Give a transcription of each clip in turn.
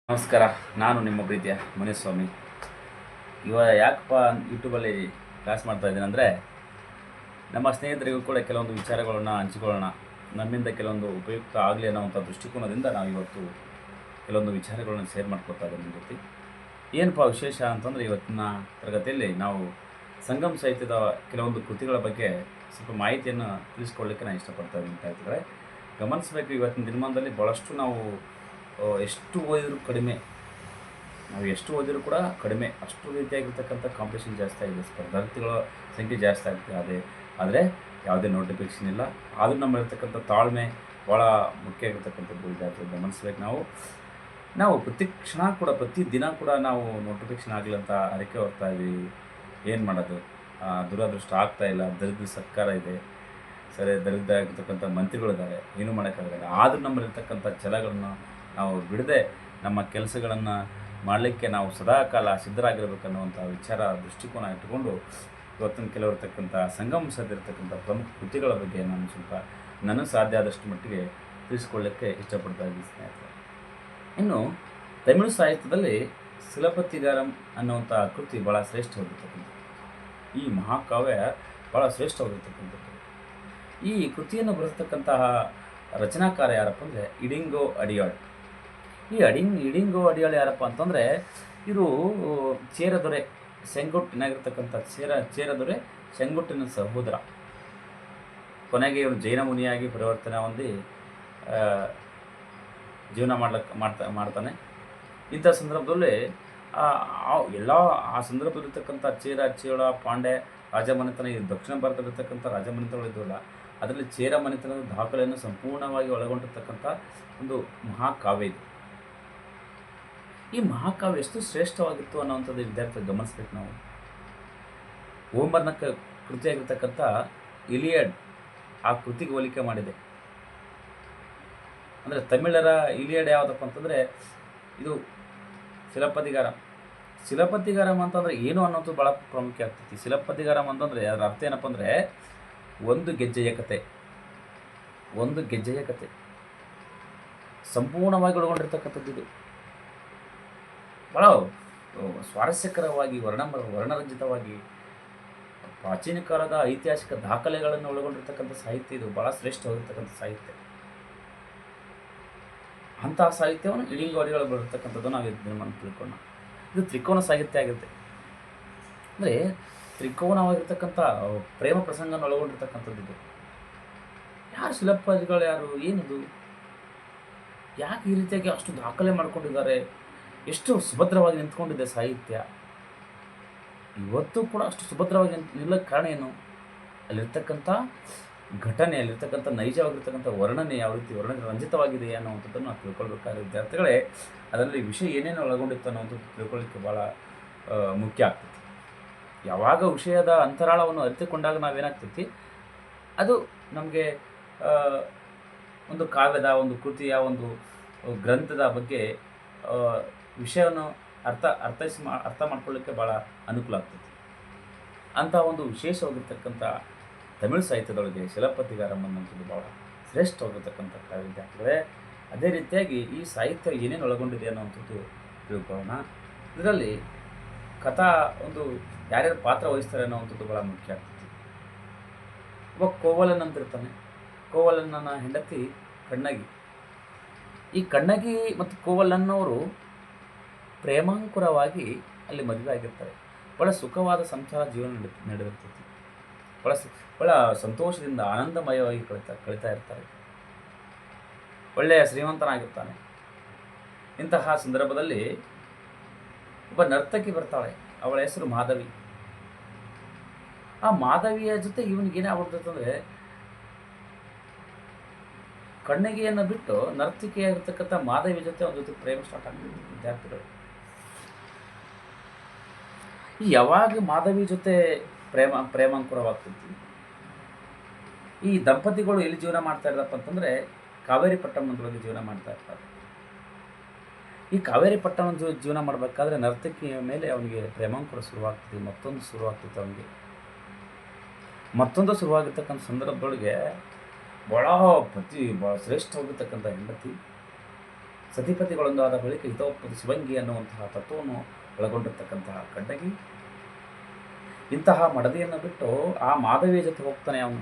ನಮಸ್ಕಾರ. ನಾನು ನಿಮ್ಮ ಪ್ರೀತಿಯ ಮುನಿಸ್ವಾಮಿ. ಇವಾಗ ಯಾಕಪ್ಪ ಯೂಟ್ಯೂಬಲ್ಲಿ ಕ್ಲಾಸ್ ಮಾಡ್ತಾ ಇದ್ದೀನಿ ಅಂದರೆ, ನಮ್ಮ ಸ್ನೇಹಿತರಿಗೂ ಕೂಡ ಕೆಲವೊಂದು ವಿಚಾರಗಳನ್ನು ಹಂಚಿಕೊಳ್ಳೋಣ, ನಮ್ಮಿಂದ ಕೆಲವೊಂದು ಉಪಯುಕ್ತ ಆಗಲಿ ಅನ್ನೋವಂಥ ದೃಷ್ಟಿಕೋನದಿಂದ ನಾವು ಇವತ್ತು ಕೆಲವೊಂದು ವಿಚಾರಗಳನ್ನು ಶೇರ್ ಮಾಡ್ಕೊತಾ ಇದ್ದೀನಿ ನಿಮ್ಮ ಜೊತೆ. ಏನಪ್ಪ ವಿಶೇಷ ಅಂತಂದರೆ, ಇವತ್ತಿನ ತರಗತಿಯಲ್ಲಿ ನಾವು ಸಂಗಮ್ ಸಾಹಿತ್ಯದ ಕೆಲವೊಂದು ಕೃತಿಗಳ ಬಗ್ಗೆ ಸ್ವಲ್ಪ ಮಾಹಿತಿಯನ್ನು ತಿಳಿಸ್ಕೊಳ್ಳಿಕ್ಕೆ ನಾನು ಇಷ್ಟಪಡ್ತಾ ಇದ್ದೀನಿ ವಿದ್ಯಾರ್ಥಿಗಳೇ. ಗಮನಿಸಬೇಕು, ಇವತ್ತಿನ ದಿನಮಾನದಲ್ಲಿ ಭಾಳಷ್ಟು ನಾವು ಎಷ್ಟು ಓದಿದರೂ ಕಡಿಮೆ, ನಾವು ಎಷ್ಟು ಓದಿದರೂ ಕೂಡ ಕಡಿಮೆ, ಅಷ್ಟು ರೀತಿಯಾಗಿರ್ತಕ್ಕಂಥ ಕಾಂಪಿಟೇಷನ್ ಜಾಸ್ತಿ ಆಗಿದೆ, ಸ್ಪರ್ಧಾರ್ಥಿಗಳ ಸಂಖ್ಯೆ ಜಾಸ್ತಿ ಆಗ್ತದೆ. ಆದರೆ ಯಾವುದೇ ನೋಟಿಫಿಕೇಷನ್ ಇಲ್ಲ. ಆದರೂ ನಮ್ಮಲ್ಲಿರ್ತಕ್ಕಂಥ ತಾಳ್ಮೆ ಭಾಳ ಮುಖ್ಯ ಆಗಿರ್ತಕ್ಕಂಥದ್ದು ವಿದ್ಯಾರ್ಥಿಗಳು ಗಮನಿಸ್ಬೇಕು. ನಾವು ಪ್ರತಿ ಕ್ಷಣ ಕೂಡ, ಪ್ರತಿ ದಿನ ಕೂಡ ನಾವು ನೋಟಿಫಿಕೇಷನ್ ಆಗಲಿ ಅಂತ ಅರಿಕೆ ಹೋಗ್ತಾ ಇದ್ದೀವಿ. ಏನು ಮಾಡೋದು? ದುರದೃಷ್ಟ ಆಗ್ತಾ ಇಲ್ಲ. ದರಿದ್ರ ಸರ್ಕಾರ ಇದೆ, ಸರಿ, ದರಿದ್ರ ಆಗಿರ್ತಕ್ಕಂಥ ಮಂತ್ರಿಗಳಿದ್ದಾರೆ, ಏನೂ ಮಾಡೋಕ್ಕಾಗಲ್ಲ. ಆದರೂ ನಮ್ಮಲ್ಲಿರ್ತಕ್ಕಂಥ ಛಲಗಳನ್ನು ನಾವು ಬಿಡದೆ ನಮ್ಮ ಕೆಲಸಗಳನ್ನು ಮಾಡಲಿಕ್ಕೆ ನಾವು ಸದಾಕಾಲ ಸಿದ್ಧರಾಗಿರಬೇಕನ್ನುವಂಥ ವಿಚಾರ ದೃಷ್ಟಿಕೋನ ಇಟ್ಟುಕೊಂಡು ಇವತ್ತಿನ ಕೆಲವಿರ್ತಕ್ಕಂಥ ಸಂಗಮ ಸಾಧಿರ್ತಕ್ಕಂಥ ಪ್ರಮುಖ ಕೃತಿಗಳ ಬಗ್ಗೆ ನಾನು ಸ್ವಲ್ಪ ನನಗೆ ಸಾಧ್ಯ ಆದಷ್ಟು ಮಟ್ಟಿಗೆ ತಿಳಿಸ್ಕೊಳ್ಳಿಕ್ಕೆ ಇಷ್ಟಪಡ್ತಾ ಇದ್ದೀನಿ ಸ್ನೇಹಿತರೆ. ಇನ್ನು ತಮಿಳು ಸಾಹಿತ್ಯದಲ್ಲಿ ಶಿಲಪತಿಗಾರಂ ಅನ್ನುವಂಥ ಕೃತಿ ಭಾಳ ಶ್ರೇಷ್ಠವಾಗಿರ್ತಕ್ಕಂಥದ್ದು. ಈ ಮಹಾಕಾವ್ಯ ಭಾಳ ಶ್ರೇಷ್ಠವಾಗಿರ್ತಕ್ಕಂಥದ್ದು. ಈ ಕೃತಿಯನ್ನು ಬರೆಸ್ತಕ್ಕಂತಹ ರಚನಾಕಾರ ಯಾರಪ್ಪ ಅಂದರೆ ಇಡಿಂಗೋ ಅಡಿಯಾಳ್. ಈ ಇಡಿಂಗೋ ಅಡಿಯಾಳ್ ಯಾರಪ್ಪ ಅಂತಂದರೆ, ಇವರು ಚೇರದೊರೆ ಸೆಂಗೊಟ್ಟಿನಾಗಿರ್ತಕ್ಕಂಥ ಚೇರದೊರೆ ಸೆಂಗೊಟ್ಟಿನ ಸಹೋದರ. ಕೊನೆಗೆ ಇವರು ಜೈನ ಮುನಿಯಾಗಿ ಪರಿವರ್ತನೆ ಹೊಂದಿ ಜೀವನ ಮಾಡ್ತಾನೆ. ಇಂಥ ಸಂದರ್ಭದಲ್ಲಿ ಎಲ್ಲ ಆ ಸಂದರ್ಭದಲ್ಲಿರ್ತಕ್ಕಂಥ ಚೇಳ, ಪಾಂಡ್ಯ ರಾಜಮನೆತನ, ಈ ದಕ್ಷಿಣ ಭಾರತದಲ್ಲಿರ್ತಕ್ಕಂಥ ರಾಜಮನೆತನಗಳಿದ್ವಲ್ಲ, ಅದರಲ್ಲಿ ಚೇರ ಮನೆತನದ ದಾಖಲೆಯನ್ನು ಸಂಪೂರ್ಣವಾಗಿ ಒಳಗೊಂಡಿರ್ತಕ್ಕಂಥ ಒಂದು ಮಹಾಕಾವ್ಯ ಇದು. ಈ ಮಹಾಕಾವ್ಯ ಎಷ್ಟು ಶ್ರೇಷ್ಠವಾಗಿತ್ತು ಅನ್ನೋವಂಥದ್ದು ವಿದ್ಯಾರ್ಥಿ ಗಮನಿಸ್ಬೇಕು ನಾವು. ಹೋಮರ್ನ ಕೃತಿಯಾಗಿರ್ತಕ್ಕಂಥ ಇಲಿಯಡ್ ಆ ಕೃತಿಗೆ ಹೋಲಿಕೆ ಮಾಡಿದೆ. ಅಂದರೆ ತಮಿಳರ ಇಲಿಯಡ್ ಯಾವುದಪ್ಪ ಅಂತಂದರೆ ಇದು ಶಿಲಪತಿಗಾರಂ ಅಂತಂದರೆ ಏನು ಅನ್ನೋದು ಭಾಳ ಪ್ರಾಮುಖ್ಯ ಆಗ್ತೈತಿ. ಶಿಲಪತಿಗಾರಂ ಅಂತಂದರೆ ಅದರ ಅರ್ಥ ಏನಪ್ಪ ಅಂದರೆ ಒಂದು ಗೆಜ್ಜೆಯ ಕತೆ ಸಂಪೂರ್ಣವಾಗಿ ಒಳಗೊಂಡಿರ್ತಕ್ಕಂಥದ್ದು. ಇದು ಭಾಳ ಸ್ವಾರಸ್ಯಕರವಾಗಿ ವರ್ಣರಂಜಿತವಾಗಿ ಪ್ರಾಚೀನ ಕಾಲದ ಐತಿಹಾಸಿಕ ದಾಖಲೆಗಳನ್ನು ಒಳಗೊಂಡಿರ್ತಕ್ಕಂಥ ಸಾಹಿತ್ಯ. ಇದು ಭಾಳ ಶ್ರೇಷ್ಠವಾಗಿರ್ತಕ್ಕಂಥ ಸಾಹಿತ್ಯ. ಅಂತಹ ಸಾಹಿತ್ಯವನ್ನು ಇಡಿಂಗೋ ಅಡಿಯಾಳ್ ಬರೆದಿರ್ತಕ್ಕಂಥದ್ದು ನಾವು ಇದನ್ನು ತಿಳ್ಕೊಳ್ಳೋಣ. ಇದು ತ್ರಿಕೋನ ಸಾಹಿತ್ಯ ಆಗಿರುತ್ತೆ. ಅಂದರೆ ತ್ರಿಕೋನವಾಗಿರ್ತಕ್ಕಂಥ ಪ್ರೇಮ ಪ್ರಸಂಗನ ಒಳಗೊಂಡಿರ್ತಕ್ಕಂಥದ್ದು ಇದು. ಯಾರು ಶಿಲಪತಿಗಳು, ಯಾರು, ಏನಿದು, ಯಾಕೆ ಈ ರೀತಿಯಾಗಿ ಅಷ್ಟು ದಾಖಲೆ ಮಾಡ್ಕೊಂಡಿದ್ದಾರೆ, ಎಷ್ಟು ಸುಭದ್ರವಾಗಿ ನಿಂತ್ಕೊಂಡಿದೆ ಸಾಹಿತ್ಯ. ಇವತ್ತು ಕೂಡ ಅಷ್ಟು ಸುಭದ್ರವಾಗಿ ನಿಲ್ಲಕ್ಕೆ ಕಾರಣ ಏನು? ಅಲ್ಲಿರ್ತಕ್ಕಂಥ ಘಟನೆ, ಅಲ್ಲಿರ್ತಕ್ಕಂಥ ನೈಜವಾಗಿರ್ತಕ್ಕಂಥ ವರ್ಣನೆ ಯಾವ ರೀತಿ ರಂಜಿತವಾಗಿದೆ ಅನ್ನುವಂಥದ್ದನ್ನು ನಾವು ತಿಳ್ಕೊಳ್ಬೇಕಾದ್ರೆ ವಿದ್ಯಾರ್ಥಿಗಳೇ, ಅದರಲ್ಲಿ ವಿಷಯ ಏನೇನು ಒಳಗೊಂಡಿತ್ತು ಅನ್ನುವಂಥದ್ದು ತಿಳ್ಕೊಳ್ಳಿಕ್ಕೆ ಭಾಳ ಮುಖ್ಯ ಆಗ್ತೈತಿ. ಯಾವಾಗ ವಿಷಯದ ಅಂತರಾಳವನ್ನು ಅರಿತುಕೊಂಡಾಗ ನಾವೇನಾಗ್ತೈತಿ, ಅದು ನಮಗೆ ಒಂದು ಕಾವ್ಯದ, ಒಂದು ಕೃತಿಯ, ಒಂದು ಗ್ರಂಥದ ಬಗ್ಗೆ ವಿಷಯವನ್ನು ಅರ್ಥ ಮಾಡ್ಕೊಳ್ಳಿಕ್ಕೆ ಭಾಳ ಅನುಕೂಲ ಆಗ್ತೈತಿ. ಅಂಥ ಒಂದು ವಿಶೇಷವಾಗಿರ್ತಕ್ಕಂಥ ತಮಿಳು ಸಾಹಿತ್ಯದೊಳಗೆ ಶಿಲಪತಿಗಾರಂ ಅನ್ನುವಂಥದ್ದು ಭಾಳ ಶ್ರೇಷ್ಠವಾಗಿರ್ತಕ್ಕಂಥ ಕಾವ್ಯ ವಿದ್ಯಾರ್ಥಿಗಳೇ. ಅದೇ ರೀತಿಯಾಗಿ ಈ ಸಾಹಿತ್ಯ ಏನೇನು ಒಳಗೊಂಡಿದೆ ಅನ್ನುವಂಥದ್ದು ತಿಳ್ಕೊಳ್ಳೋಣ. ಇದರಲ್ಲಿ ಕಥಾ ಒಂದು ಯಾರ್ಯಾರು ಪಾತ್ರ ವಹಿಸ್ತಾರೆ ಅನ್ನೋವಂಥದ್ದು ಭಾಳ ಮುಖ್ಯ ಆಗ್ತೈತಿ. ಒಬ್ಬ ಕೋವಲನ್ ಅಂತಿರ್ತಾನೆ. ಕೋವಲನ್ನ ಹೆಂಡತಿ ಕಣ್ಣಗಿ. ಈ ಕಣ್ಣಗಿ ಮತ್ತು ಕೋವಲನ್ನವರು ಪ್ರೇಮಾಂಕುರವಾಗಿ ಅಲ್ಲಿ ಮದುವೆ ಆಗಿರ್ತಾರೆ. ಭಾಳ ಸುಖವಾದ ಸಂಸಾರ ಜೀವನ ನಡೆದಿರ್ತೈತಿ. ಭಾಳ ಸಂತೋಷದಿಂದ ಆನಂದಮಯವಾಗಿ ಕಳೀತಾ ಇರ್ತಾರೆ. ಒಳ್ಳೆಯ ಶ್ರೀಮಂತನಾಗಿರ್ತಾನೆ. ಇಂತಹ ಸಂದರ್ಭದಲ್ಲಿ ಒಬ್ಬ ನರ್ತಕಿ ಬರ್ತಾಳೆ. ಅವಳ ಹೆಸರು ಮಾಧವಿ. ಆ ಮಾಧವಿಯ ಜೊತೆ ಇವನಿಗೇನೇ ಆಗ್ಬಿಡ್ತಂದರೆ, ಕಣ್ಣಗಿಯನ್ನು ಬಿಟ್ಟು ನರ್ತಕಿಯಾಗಿರ್ತಕ್ಕಂಥ ಮಾಧವಿ ಜೊತೆ ಅವನ ಜೊತೆ ಪ್ರೇಮ ಸ್ಟಾರ್ಟ್ ಆಗ್ತದೆ ವಿದ್ಯಾರ್ಥಿಗಳು. ಯಾವಾಗ ಮಾಧವಿ ಜೊತೆ ಪ್ರೇಮಾಂಕುರವಾಗ್ತೈತಿ, ಈ ದಂಪತಿಗಳು ಎಲ್ಲಿ ಜೀವನ ಮಾಡ್ತಾ ಇದ್ದಪ್ಪ ಅಂತಂದರೆ ಕಾವೇರಿ ಪಟ್ಟಣದೊಳಗೆ ಜೀವನ ಮಾಡ್ತಾ ಇರ್ತಾರೆ. ಈ ಕಾವೇರಿ ಪಟ್ಟಣ ಜೀವನ ಮಾಡಬೇಕಾದ್ರೆ ನರ್ತಕಿಯ ಮೇಲೆ ಅವನಿಗೆ ಪ್ರೇಮಾಂಕುರ ಶುರುವಾಗ್ತದೆ. ಮತ್ತೊಂದು ಶುರುವಾಗಿರ್ತಕ್ಕಂಥ ಸಂದರ್ಭದೊಳಗೆ ಭಾಳ ಶ್ರೇಷ್ಠವಾಗಿರ್ತಕ್ಕಂಥ ಹೆಂಡತಿ ಸತಿಪತಿಗಳೊಂದಾದ ಬಳಿಕ ಹಿತೋಪತಿ ಶಿವಂಗಿ ಅನ್ನುವಂತಹ ತತ್ವವನ್ನು ಒಳಗೊಂಡಿರ್ತಕ್ಕಂತಹ ಕಣ್ಣಗಿ ಇಂತಹ ಮಡದಿಯನ್ನು ಬಿಟ್ಟು ಆ ಮಾಧವಿಯ ಜೊತೆ ಹೋಗ್ತಾನೆ ಅವನು.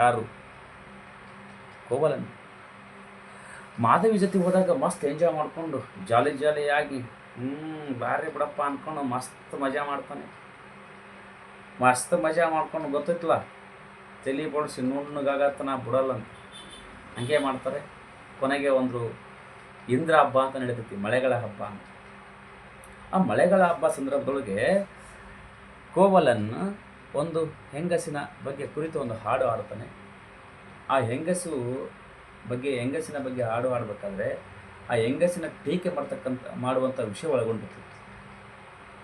ಯಾರು? ಕೋವಲನ್. ಮಾಧವಿ ಜೊತೆ ಹೋದಾಗ ಮಸ್ತ್ ಎಂಜಾಯ್ ಮಾಡಿಕೊಂಡು ಜಾಲಿಯಾಗಿ ಬಾರಿ ಬಿಡಪ್ಪ ಅಂದ್ಕೊಂಡು ಮಸ್ತ್ ಮಜಾ ಮಾಡ್ತಾನೆ. ಮಸ್ತ್ ಮಜಾ ಮಾಡ್ಕೊಂಡು ಗೊತ್ತೈತಲ್ಲ, ತಲೆ ಬಡಿಸಿ ನುಣ್ಣಗಾಗತ್ತನ ಬಿಡಲ್ಲ ಅಂತ ಹಂಗೆ ಮಾಡ್ತಾರೆ. ಕೊನೆಗೆ ಒಂದು ಇಂದ್ರ ಹಬ್ಬ ಅಂತ ನಡೀತೈತಿ, ಮಳೆಗಳ ಹಬ್ಬ ಅಂತ. ಆ ಮಳೆಗಳ ಹಬ್ಬ ಸಂದರ್ಭದೊಳಗೆ ಕೋವಲನ್ ಒಂದು ಹೆಂಗಸಿನ ಬಗ್ಗೆ ಕುರಿತು ಒಂದು ಹಾಡು ಹಾಡ್ತಾನೆ. ಆ ಹೆಂಗಸಿನ ಬಗ್ಗೆ ಹಾಡು ಹಾಡಬೇಕಾದ್ರೆ ಆ ಹೆಂಗಸಿನ ಟೀಕೆ ಮಾಡುವಂಥ ವಿಷಯ ಒಳಗೊಂಡಿರ್ತೈತಿ.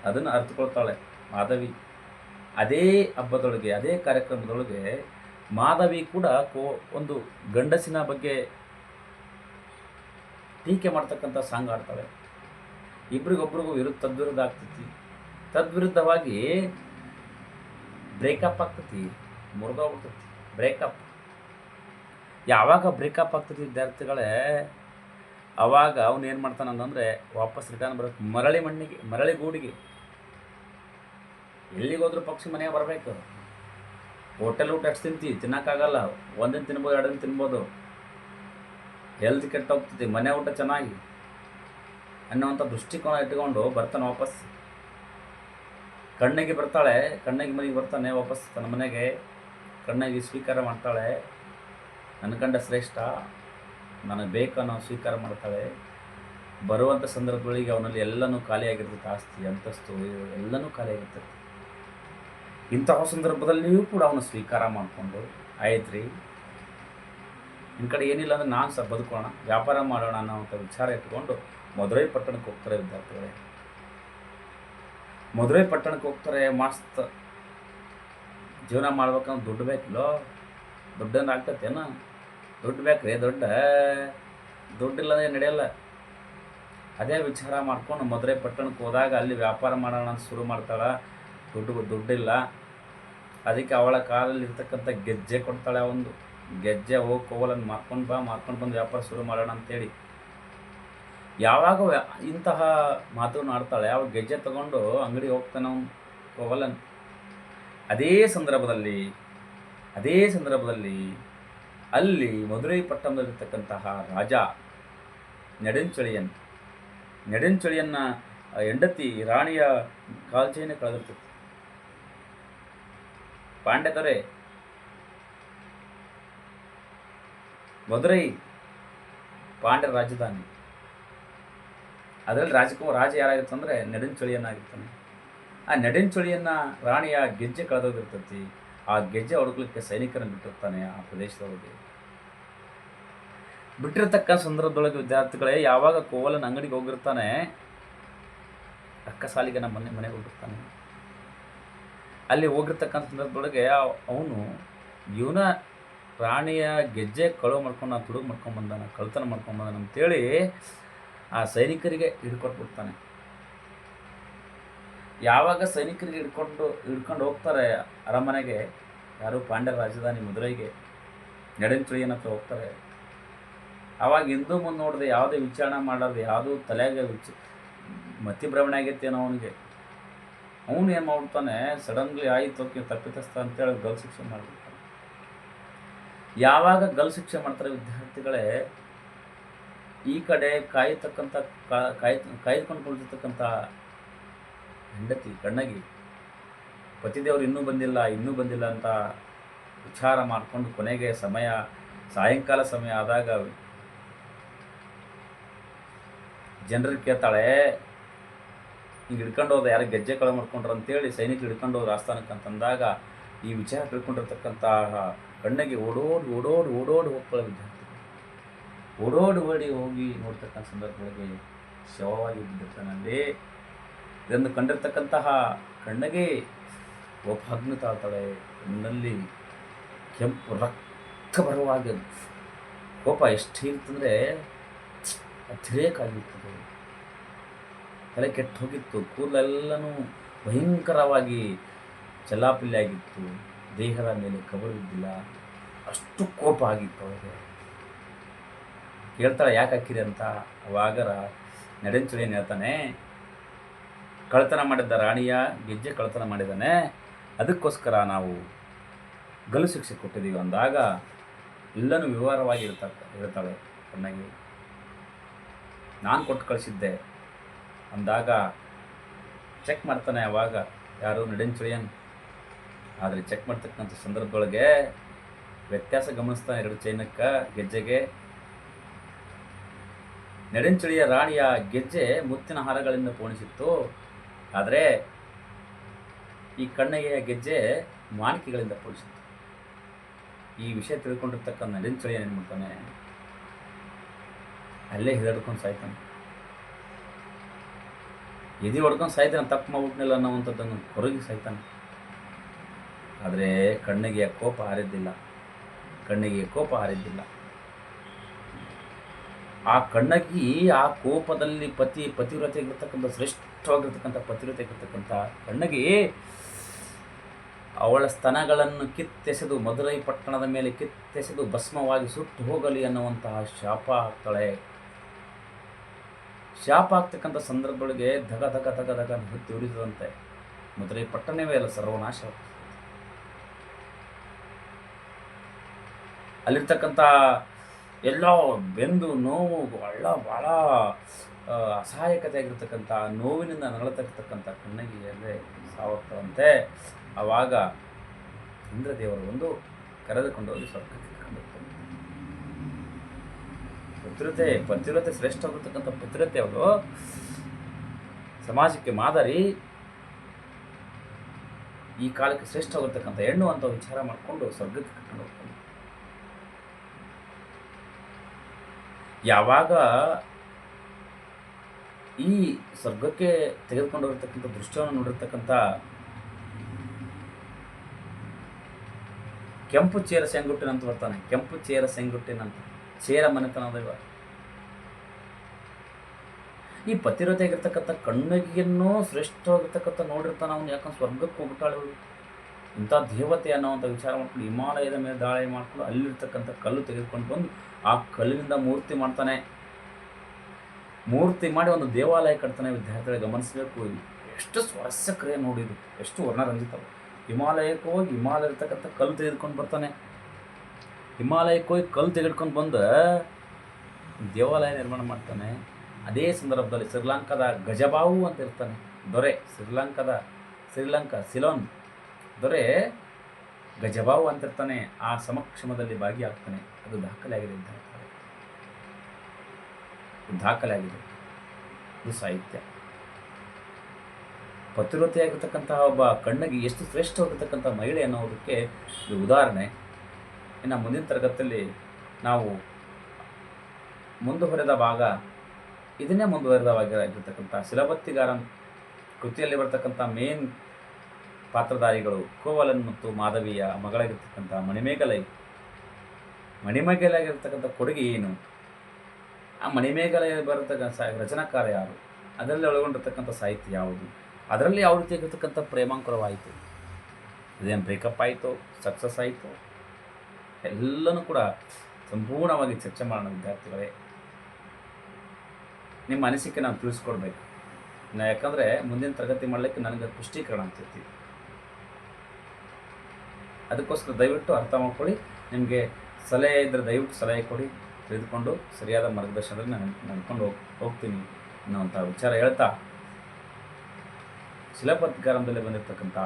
ಅದನ್ನು ಅರ್ಥಕೊಳ್ತಾಳೆ ಮಾಧವಿ. ಅದೇ ಹಬ್ಬದೊಳಗೆ, ಅದೇ ಕಾರ್ಯಕ್ರಮದೊಳಗೆ ಮಾಧವಿ ಕೂಡ ಒಂದು ಗಂಡಸಿನ ಬಗ್ಗೆ ಟೀಕೆ ಮಾಡ್ತಕ್ಕಂಥ ಸಾಂಗ್ ಆಡ್ತಾಳೆ. ಇಬ್ರಿಗೊಬ್ರಿಗೂ ತದ್ವಿರುದ್ಧ ಆಗ್ತೈತಿ. ತದ್ವಿರುದ್ಧವಾಗಿ ಬ್ರೇಕಪ್ ಆಗ್ತೈತಿ, ಮುರಿದೋಗ್ಬಿಡ್ತೈತಿ. ಬ್ರೇಕಪ್ ಯಾವಾಗ ಬ್ರೇಕಪ್ ಆಗ್ತೈತಿ ವಿದ್ಯಾರ್ಥಿಗಳೇ, ಅವಾಗ ಅವನು ಏನು ಮಾಡ್ತಾನಂತಂದರೆ ವಾಪಸ್ ರಿಟರ್ನ್ ಬರೋಕ್ಕೆ ಮರಳಿ ಗೂಡಿಗೆ ಎಲ್ಲಿಗೋದ್ರೂ ಪಕ್ಷಿ ಮನೆಗೆ ಬರಬೇಕು. ಹೋಟೆಲ್ ಊಟ ಎಷ್ಟು ತಿನ್ನೋಕ್ಕಾಗಲ್ಲ. ಒಂದಿನ ತಿನ್ಬೋದು, ಎರಡು ದಿನ ತಿನ್ಬೋದು, ಹೆಲ್ತ್ ಕೆಟ್ಟೋಗ್ತೈತಿ. ಮನೆ ಊಟ ಚೆನ್ನಾಗಿ ಅನ್ನೋವಂಥ ದೃಷ್ಟಿಕೋನ ಇಟ್ಕೊಂಡು ಬರ್ತಾನೆ ವಾಪಸ್. ಕಣ್ಣಗಿ ಬರ್ತಾಳೆ, ಕಣ್ಣಗಿ ಮನೆಗೆ ಬರ್ತಾನೆ ವಾಪಸ್ ತನ್ನ ಮನೆಗೆ. ಕಣ್ಣಗಿ ಸ್ವೀಕಾರ ಮಾಡ್ತಾಳೆ. ನನ್ನ ಕಂಡ ಶ್ರೇಷ್ಠ, ನನಗೆ ಬೇಕನ್ನೋ ಸ್ವೀಕಾರ ಮಾಡ್ತಾಳೆ. ಬರುವಂಥ ಸಂದರ್ಭಗಳಿಗೆ ಅವನಲ್ಲಿ ಎಲ್ಲನೂ ಖಾಲಿಯಾಗಿರ್ತೈತೆ. ಆಸ್ತಿ ಅಂತಸ್ತು ಎಲ್ಲನೂ ಖಾಲಿಯಾಗಿರ್ತೈತೆ. ಇಂತಹ ಸಂದರ್ಭದಲ್ಲಿಯೂ ಕೂಡ ಅವನು ಸ್ವೀಕಾರ ಮಾಡಿಕೊಂಡು, ಆಯ್ತು ರೀ, ನಿಮ್ಮ ಕಡೆ ಏನಿಲ್ಲ ಅಂದರೆ ನಾನು ಸಹ ಬದುಕೋಣ, ವ್ಯಾಪಾರ ಮಾಡೋಣ ಅನ್ನೋವಂಥ ವಿಚಾರ ಇಟ್ಕೊಂಡು ಮಧುರೈ ಪಟ್ಟಣಕ್ಕೆ ಹೋಗ್ತಾರೆ ವಿದ್ಯಾರ್ಥಿಗಳೇ. ಮಧುರೈ ಪಟ್ಟಣಕ್ಕೆ ಹೋಗ್ತಾರೆ. ಮಸ್ತ್ ಜೀವನ ಮಾಡ್ಬೇಕಂದ್ರೆ ದುಡ್ಡು ಬೇಕಿಲ್ಲೋ. ದುಡ್ಡನ್ನು ಆಗ್ತೈತೇನು? ದುಡ್ಡು ಬೇಕ್ರಿ. ದುಡ್ಡಿಲ್ಲದೆ ನಡೆಯಲ್ಲ. ಅದೇ ವಿಚಾರ ಮಾಡ್ಕೊಂಡು ಮಧುರೈ ಪಟ್ಟಣಕ್ಕೆ ಹೋದಾಗ ಅಲ್ಲಿ ವ್ಯಾಪಾರ ಮಾಡೋಣ ಅಂತ ಶುರು ಮಾಡ್ತಾಳೆ. ದುಡ್ಡಿಲ್ಲ. ಅದಕ್ಕೆ ಅವಳ ಕಾಲಲ್ಲಿ ಇರ್ತಕ್ಕಂಥ ಗೆಜ್ಜೆ ಕೊಡ್ತಾಳೆ. ಒಂದು ಗೆಜ್ಜೆ ಹೋಗಿ ಕೋವಲನ್ನು ಮಾರ್ಕೊಂಡು ಬಂದು ವ್ಯಾಪಾರ ಶುರು ಮಾಡೋಣ ಅಂತೇಳಿ ಯಾವಾಗ ಇಂತಹ ಮಾತನ್ನು ಆಡ್ತಾಳೆ, ಯಾವ ಗೆಜ್ಜೆ ತಗೊಂಡು ಅಂಗಡಿ ಹೋಗ್ತಾನೆ ಅವನು ಕೋವಲನ್. ಅದೇ ಸಂದರ್ಭದಲ್ಲಿ ಅಲ್ಲಿ ಮಧುರೈ ಪಟ್ಟಣದಲ್ಲಿರ್ತಕ್ಕಂತಹ ರಾಜ ನೆಡೆಂಚಳಿಯನ್ನ ಹೆಂಡತಿ ರಾಣಿಯ ಕಾಲ್ಚೆಯನ್ನು ಕಳೆದಿರ್ತೈತಿ. ಪಾಂಡ್ಯ ದೊರೆ ಮಧುರೈ ಪಾಂಡ್ಯರ ರಾಜಧಾನಿ. ಅದರಲ್ಲಿ ರಾಜ ಯಾರಾಗಿರ್ತಂದ್ರೆ ನೆಡೆಂಚಳಿಯನ್ನಾಗಿರ್ತಾನೆ. ಆ ನೆಡೆಂಚಳಿಯನ್ನ ರಾಣಿಯ ಗೆಜ್ಜೆ ಕಳೆದೋಗಿರ್ತೈತಿ. ಆ ಗೆಜ್ಜೆ ಹುಡುಕ್ಲಿಕ್ಕೆ ಸೈನಿಕರನ್ನು ಬಿಟ್ಟಿರ್ತಾನೆ ಆ ಪ್ರದೇಶದೊಳಗೆ. ಬಿಟ್ಟಿರ್ತಕ್ಕ ಸಂದರ್ಭದೊಳಗೆ ವಿದ್ಯಾರ್ಥಿಗಳೇ, ಯಾವಾಗ ಕೋವಲನ್ ಅಂಗಡಿಗೆ ಹೋಗಿರ್ತಾನೆ, ಅಕ್ಕ ಸಾಲಿಗೆ ನಮ್ಮ ಮನೆಗೆ ಹೋಗಿರ್ತಾನೆ. ಅಲ್ಲಿ ಹೋಗಿರ್ತಕ್ಕಂಥ ಸಂದರ್ಭದೊಳಗೆ ಅವನು ಇವನ ರಾಣಿಯ ಗೆಜ್ಜೆ ಕಳುವು ಮಾಡ್ಕೊಂಡು ತುಡುಗು ಮಾಡ್ಕೊಂಡ್ಬಂದಾನ, ಕಳ್ತನ ಮಾಡ್ಕೊಂಡ್ಬಂದಾನ ಅಂತೇಳಿ ಆ ಸೈನಿಕರಿಗೆ ಹಿಡ್ಕೊಟ್ಬಿಡ್ತಾನೆ. ಯಾವಾಗ ಸೈನಿಕರಿಗೆ ಹಿಡ್ಕೊಂಡು ಹೋಗ್ತಾರೆ ಅರಮನೆಗೆ, ಯಾರು ಪಾಂಡ್ಯರ ರಾಜಧಾನಿ ಮಧುರೈಗೆ, ನೆಡೆಂಚಳಿಯನ್ನ ಹತ್ರ ಹೋಗ್ತಾರೆ. ಆವಾಗ ಹಿಂದೂ ಮುಂದೆ ನೋಡಿದೆ ಯಾವುದೇ ವಿಚಾರಣೆ ಮಾಡೋದು, ಯಾವುದೂ ತಲೆಯಾಗೆ ಮತಿಭ್ರಮಣೆ ಆಗೈತೇನೋ ಅವನಿಗೆ. ಅವನು ಏನು ಮಾಡ್ಬಿಡ್ತಾನೆ, ಸಡನ್ಲಿ ಆಯಿತು ತಪ್ಪಿತಸ್ಥ ಅಂತೇಳಿ ಗಲ್ ಶಿಕ್ಷೆ ಮಾಡಿಬಿಡ್ತಾನೆ. ಯಾವಾಗ ಗಲ್ ಶಿಕ್ಷೆ ಮಾಡ್ತಾರೆ ವಿದ್ಯಾರ್ಥಿಗಳೇ, ಈ ಕಡೆ ಕಾಯ್ದುಕೊಂಡು ಕುಳಿತಿರ್ತಕ್ಕಂಥ ಹೆಂಡತಿ ಕಣ್ಣಗಿ ಪತಿದೇವರು ಇನ್ನೂ ಬಂದಿಲ್ಲ ಅಂತ ವಿಚಾರ ಮಾಡಿಕೊಂಡು ಕೊನೆಗೆ ಸಾಯಂಕಾಲ ಸಮಯ ಆದಾಗ ಜನರಿಗೆ ಕೇಳ್ತಾಳೆ, ಹಿಂಗೆ ಹಿಡ್ಕೊಂಡು ಹೋದ, ಯಾರು ಗೆಜ್ಜೆ ಕಳೆ ಮಾಡ್ಕೊಂಡ್ರು ಅಂತೇಳಿ ಸೈನಿಕರು ಹಿಡ್ಕೊಂಡು ಹೋದ್ರು ಆಸ್ಥಾನಕ್ಕೆ ಅಂತಂದಾಗ ಈ ವಿಚಾರ ತಿಳ್ಕೊಂಡಿರ್ತಕ್ಕಂಥ ಕಣ್ಣಗಿ ಓಡೋಡಿ ಹೋಗ್ಕೊಳ್ಳೋ ವಿದ್ಯಾರ್ಥಿ ಓಡಿ ಹೋಗಿ ನೋಡ್ತಕ್ಕಂಥ ಸಂದರ್ಭಗಳಿಗೆ ಶವವಾಗಿ ಬಿದ್ದಿರ್ತಾನಲ್ಲಿ. ಇದನ್ನು ಕಂಡಿರ್ತಕ್ಕಂತಹ ಕಣ್ಣಗೆ ಒಬ್ಬ ತಾಳ್ತಾಳೆ. ಕಣ್ಣಲ್ಲಿ ಕೆಂಪು ರಕ್ತ ಬರುವಾಗ ಕೋಪ ಎಷ್ಟು ಇರ್ತಂದರೆ ಅತಿರೇಕಾಗಿರ್ತದೆ. ತಲೆ ಕೆಟ್ಟು ಹೋಗಿತ್ತು, ಕೂದಲೆಲ್ಲನೂ ಭಯಂಕರವಾಗಿ ಚಲ್ಲಾಪಿಲ್ಲಿ ಆಗಿತ್ತು, ದೇಹದ ಮೇಲೆ ಕವರಿದ್ದಿಲ್ಲ, ಅಷ್ಟು ಕೋಪ ಆಗಿತ್ತು ಅವರಿಗೆ. ಹೇಳ್ತಾಳೆ ಯಾಕೆ ಹಾಕಿರಿ ಅಂತ. ಅವಾಗರ ನಡೆಂಚುಳಿ ಏನು ಹೇಳ್ತಾನೆ, ಕಳ್ತನ ಮಾಡಿದ್ದ ರಾಣಿಯ ಗೆಜ್ಜೆ ಕಳ್ತನ ಮಾಡಿದ್ದಾನೆ, ಅದಕ್ಕೋಸ್ಕರ ನಾವು ಗಲ್ಲು ಶಿಕ್ಷೆ ಕೊಟ್ಟಿದ್ದೀವಿ ಅಂದಾಗ ಎಲ್ಲನೂ ವಿವರವಾಗಿ ಹೇಳ್ತಾಳೆ ಕಣ್ಣಗಿ. ನಾನು ಕೊಟ್ಟು ಕಳಿಸಿದ್ದೆ ಅಂದಾಗ ಚೆಕ್ ಮಾಡ್ತಾನೆ ಅವಾಗ ಯಾರು ನಡೆಂಚುಳಿಯನ್. ಆದರೆ ಚೆಕ್ ಮಾಡ್ತಕ್ಕಂಥ ಸಂದರ್ಭದೊಳಗೆ ವ್ಯತ್ಯಾಸ ಗಮನಿಸ್ತಾನೆ. 2 ಚೈನಕ್ಕೆ ಗೆಜ್ಜೆಗೆ ನಡೆಂಚುಳಿಯ ರಾಣಿಯ ಗೆಜ್ಜೆ ಮುತ್ತಿನ ಹಾರಗಳಿಂದ ಪೋಣಿಸಿತ್ತು, ಆದರೆ ಈ ಕಣ್ಣಗೆಯ ಗೆಜ್ಜೆ ಮಾಣಿಕೆಗಳಿಂದ ಪೋಣಿಸಿತ್ತು. ಈ ವಿಷಯ ತಿಳ್ಕೊಂಡಿರ್ತಕ್ಕಂಥ ನಡೆಂಚುಳಿಯ ಏನು ಮಾಡ್ತಾನೆ, ಅಲ್ಲೇ ಹಿಡಿದುಕೊಂಡು ಸಾಯ್ತಾನೆ. ಎದೆ ಹೊಡ್ಕೊಂಡು ಸಾಯ್ತಾನೆ, ತಪ್ಪು ಮಾಡ್ಬಿಟ್ನಿಲ್ಲ ಅನ್ನೋವಂಥದ್ದನ್ನು ಹೊರಗೆ ಸಾಯ್ತಾನೆ. ಆದರೆ ಕಣ್ಣಿಗೆಯ ಕೋಪ ಹಾರಿದ್ದಿಲ್ಲ. ಆ ಕಣ್ಣಗಿ ಆ ಕೋಪದಲ್ಲಿ ಪತಿವ್ರತೆಗಿರ್ತಕ್ಕಂಥ ಶ್ರೇಷ್ಠವಾಗಿರ್ತಕ್ಕಂಥ ಪತಿವ್ರತೆಗಿರ್ತಕ್ಕಂಥ ಕಣ್ಣಗಿ ಅವಳ ಸ್ತನಗಳನ್ನು ಕಿತ್ತೆಸೆದು ಮಧುರೈ ಪಟ್ಟಣದ ಮೇಲೆ ಕಿತ್ತೆಸೆದು ಭಸ್ಮವಾಗಿ ಸುಟ್ಟು ಹೋಗಲಿ ಅನ್ನುವಂತಹ ಶಾಪ ಆಗ್ತಾಳೆ. ಶಾಪ ಆಗ್ತಕ್ಕಂಥ ಸಂದರ್ಭದೊಳಗೆ ಧಗ ಧಗ ಧಗ ಧಗ ಹೊತ್ತಿ ಉರಿದಂತೆ ಮಧುರೈ ಪಟ್ಟಣವೇ ಎಲ್ಲ ಸರ್ವನಾಶ. ಅಲ್ಲಿರ್ತಕ್ಕಂಥ ಎಲ್ಲ ಬೆಂದು ನೋವು ಭಾಳ ಅಸಹಾಯಕತೆಯಾಗಿರ್ತಕ್ಕಂಥ ನೋವಿನಿಂದ ನರಳತಕ್ಕಂಥ ಕಣ್ಣಗಿಯಲ್ಲೇ ಸಾವತ್ತಂತೆ. ಆವಾಗ ಇಂದ್ರದೇವರು ಒಂದು ಕರೆದುಕೊಂಡು ಹೋಗಿ ಸ್ವರ್ಗಕ್ಕೆ ಕರ್ಕೊಂಡು ಪತಿವ್ರತೆ ಶ್ರೇಷ್ಠವಾಗಿರ್ತಕ್ಕಂಥ ಪತಿವ್ರತೆ ಅವರು ಸಮಾಜಕ್ಕೆ ಮಾದರಿ, ಈ ಕಾಲಕ್ಕೆ ಶ್ರೇಷ್ಠವಾಗಿರ್ತಕ್ಕಂಥ ಹೆಣ್ಣು ಅಂತ ವಿಚಾರ ಮಾಡಿಕೊಂಡು ಸ್ವರ್ಗಕ್ಕೆ ಕರ್ಕೊಂಡು ಹೋಗ್ತಾನೆ. ಯಾವಾಗ ಈ ಸ್ವರ್ಗಕ್ಕೆ ತೆಗೆದುಕೊಂಡು ಹೋಗಿರ್ತಕ್ಕಂಥ ದೃಶ್ಯವನ್ನು ನೋಡಿರ್ತಕ್ಕಂಥ ಕೆಂಪು ಚೇರ ಸೆಂಗುಟ್ಟಿನಂತ ಬರ್ತಾನೆ. ಕೆಂಪು ಚೇರ ಸೆಂಗುಟ್ಟಿನಂತ ಚೇರ ಮನೆತನದ ಇವ. ಈ ಪತಿವ್ರತೆಯಾಗಿರ್ತಕ್ಕಂಥ ಕಣ್ಣಗಿಯನ್ನು ಶ್ರೇಷ್ಠವಾಗಿರ್ತಕ್ಕಂಥ ನೋಡಿರ್ತಾನೆ ಅವನು. ಯಾಕಂದ್ರೆ ಸ್ವರ್ಗಕ್ಕೆ ಹೋಗ್ಬಿಟ್ಟಾಳೆ ಅವಳು. ಇಂಥ ದೇವತೆ ಅನ್ನೋವಂಥ ವಿಚಾರ ಮಾಡ್ಕೊಂಡು ಹಿಮಾಲಯದ ಮೇಲೆ ದಾಳಿ ಮಾಡ್ಕೊಂಡು ಅಲ್ಲಿರ್ತಕ್ಕಂಥ ಕಲ್ಲು ತೆಗೆದುಕೊಂಡು ಬಂದು ಆ ಕಲ್ಲಿನಿಂದ ಮೂರ್ತಿ ಮಾಡ್ತಾನೆ. ಮೂರ್ತಿ ಮಾಡಿ ಒಂದು ದೇವಾಲಯ ಕಟ್ತಾನೆ. ವಿದ್ಯಾರ್ಥಿಗಳಿಗೆ ಗಮನಿಸಬೇಕು, ಎಷ್ಟು ಸ್ವಾರಸ್ಯ ಕ್ರಿಯೆ ನೋಡಿದ್ದು, ಎಷ್ಟು ವರ್ಣರಂಜಿತವು. ಹಿಮಾಲಯಕ್ಕೆ ಹೋಗಿ ಹಿಮಾಲಯ ಇರ್ತಕ್ಕಂಥ ಕಲ್ಲು ತೆಗೆದುಕೊಂಡು ಬರ್ತಾನೆ. ಹಿಮಾಲಯಕ್ಕೆ ಹೋಗಿ ಕಲ್ಲು ತೆಗೆದುಕೊಂಡು ಬಂದು ದೇವಾಲಯ ನಿರ್ಮಾಣ ಮಾಡ್ತಾನೆ. ಅದೇ ಸಂದರ್ಭದಲ್ಲಿ ಶ್ರೀಲಂಕಾದ ಗಜಬಾವು ಅಂತ ಇರ್ತಾನೆ ದೊರೆ. ಶ್ರೀಲಂಕಾ ಸಿಲೋನ್ ದೊರೆ ಗಜಬಾವು ಅಂತಿರ್ತಾನೆ. ಆ ಸಮಕ್ಷಮದಲ್ಲಿ ಭಾಗಿಯಾಗ್ತಾನೆ. ಅದು ದಾಖಲೆ ಆಗಿದೆ ಅಂತ ಹೇಳ್ತಾರೆ. ದಾಖಲೆ ಆಗಿದೆ. ಇದು ಸಾಹಿತ್ಯ. ಪತಿವ್ರತೆಯಾಗಿರ್ತಕ್ಕಂತಹ ಒಬ್ಬ ಕಣ್ಣಗಿ ಎಷ್ಟು ಶ್ರೇಷ್ಠವಾಗಿರ್ತಕ್ಕಂಥ ಮಹಿಳೆ ಅನ್ನೋದಕ್ಕೆ ಇದು ಉದಾಹರಣೆ. ಇನ್ನು ಮುಂದಿನ ತರಗತಿಯಲ್ಲಿ ನಾವು ಮುಂದುವರೆದ ಭಾಗ ಇದನ್ನೇ ಮುಂದುವರೆದವಾಗಿರತಕ್ಕಂಥ ಶಿಲಬತ್ತಿಗಾರನ್ ಕೃತಿಯಲ್ಲಿ ಬರ್ತಕ್ಕಂಥ ಮೇನ್ ಪಾತ್ರಧಾರಿಗಳು ಕೋವಲನ್ ಮತ್ತು ಮಾಧವಿಯ ಮಗಳಾಗಿರ್ತಕ್ಕಂಥ ಮಣಿಮೇಗಲಾಗಿರ್ತಕ್ಕಂಥ ಕೊಡುಗೆ ಏನು, ಆ ಮಣಿಮೇಗಲ ಬರತಕ್ಕಂಥ ರಚನಾಕಾರ ಯಾರು, ಅದರಲ್ಲಿ ಒಳಗೊಂಡಿರ್ತಕ್ಕಂಥ ಸಾಹಿತ್ಯ ಯಾವುದು, ಅದರಲ್ಲಿ ಯಾವ ರೀತಿಯಾಗಿರ್ತಕ್ಕಂಥ ಪ್ರೇಮಾಂಕುರವಾಯಿತು, ಅದೇನು ಬ್ರೇಕಪ್ ಆಯಿತು, ಸಕ್ಸಸ್ ಆಯಿತು, ಎಲ್ಲನೂ ಕೂಡ ಸಂಪೂರ್ಣವಾಗಿ ಚರ್ಚೆ ಮಾಡೋಣ ವಿದ್ಯಾರ್ಥಿಗಳೇ. ನಿಮ್ಮ ಅನಿಸಿಕೆ ನಾವು ತಿಳಿಸ್ಕೊಡ್ಬೇಕು. ಯಾಕಂದರೆ ಮುಂದಿನ ತರಗತಿ ಮಾಡಲಿಕ್ಕೆ ನನಗೆ ಪುಷ್ಟೀಕರಣ ಅಂತಿರ್ತೀವಿ. ಅದಕ್ಕೋಸ್ಕರ ದಯವಿಟ್ಟು ಅರ್ಥ ಮಾಡ್ಕೊಳ್ಳಿ. ನಿಮಗೆ ಸಲಹೆ ಇದ್ದರೆ ದಯವಿಟ್ಟು ಸಲಹೆ ಕೊಡಿ, ತಿಳಿದುಕೊಂಡು ಸರಿಯಾದ ಮಾರ್ಗದರ್ಶನದಲ್ಲಿ ನಾನು ನಡ್ಕೊಂಡು ಹೋಗ್ತೀನಿ ಅನ್ನೋವಂಥ ವಿಚಾರ ಹೇಳ್ತಾ, ಶಿಲಾಪತ್ಕಾರಂಭದಲ್ಲಿ ಬಂದಿರತಕ್ಕಂಥ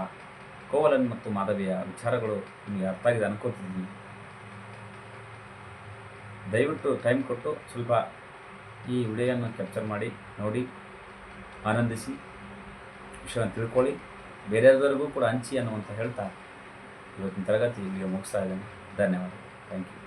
ಕೋವಲನ್ ಮತ್ತು ಮಾಧವಿಯ ವಿಚಾರಗಳು ನಿಮಗೆ ಅರ್ಥ ಆಗಿದೆ ಅನ್ಕೋತಿದ್ದೀನಿ. ದಯವಿಟ್ಟು ಟೈಮ್ ಕೊಟ್ಟು ಸ್ವಲ್ಪ ಈ ವಿಡಿಯೋವನ್ನು ಕ್ಯಾಪ್ಚರ್ ಮಾಡಿ ನೋಡಿ, ಆನಂದಿಸಿ, ವಿಷಯವನ್ನು ತಿಳ್ಕೊಳ್ಳಿ, ಬೇರೆಯವರಿಗೂ ಕೂಡ ಹಂಚಿ ಅನ್ನುವಂತ ಹೇಳ್ತಾ ಇವತ್ತಿನ ತರಗತಿ ಇಲ್ಲಿಗೆ ಮುಗಿಸ್ತಾ ಇದ್ದೇನೆ. ಧನ್ಯವಾದ. Thank you.